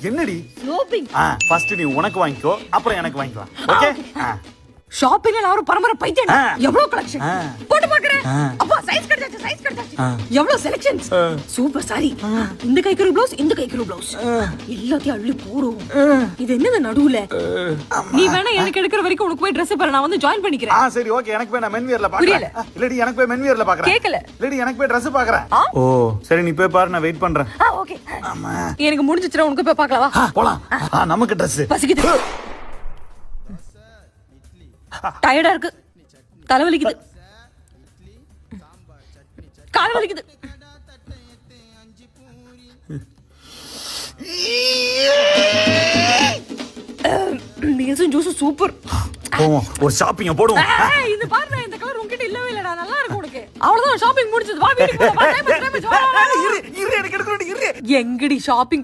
என்னடி shopping first நீ உனக்கு வாங்கிக்கோ அப்புறம் எனக்கு வாங்கிக்கலாம் ஓகே ஷாப்பிங்ல நான் ஒரு பரம்பரை பைத்தியம் எவ்வளவு கலெக்ஷன் போட்டு பாக்குறேன் அப்பா சைஸ் கிடைச்சாச்சு எவ்வளவு செலக்ஷன்ஸ் சூப்பர் சாரி இந்த கைக்கு ப்ளவுஸ் இந்த கைக்கு ப்ளவுஸ் எல்லாத்தையும் அள்ளி போறோம் இது என்னது நடுவுல நீ வேணா எனக்கு எடுக்கிற வரைக்கும் உனக்கு போய் Dress பாரு நான் வந்து ஜாயின் பண்ணிக்கிறேன் சரி ஓகே எனக்கு போய் நான் மென் வியர்ல பாக்குறேன் இல்லடி எனக்கு போய் மென் வியர்ல பாக்குறேன் கேக்கல இல்லடி எனக்கு போய் Dress பாக்குறேன் ஓ சரி நீ போய் பாரு நான் வெயிட் பண்றேன் ஓகே ஆமா எனக்கு முடிஞ்சிச்சுடா உனக்கு போய் பார்க்கலாமா போலாம் நமக்கு Dress பசிக்குது டயர்டா இருக்கு தலை வலிக்குது கால் வலிக்குது ஜூஸ் சூப்பர் ஒரு ஷாப்பிங் போடுவோம் இது பாருடா இந்த கலர் உன்கிட்ட இல்லவே இல்லடா நல்லா இருக்கு உனக்கு அவ்வளவுதான் ஷாப்பிங் முடிஞ்சது வா வீட்டுக்கு போலாம் இரு எனக்கு எடுக்கணும் எங்கடி ஷாப்பிங்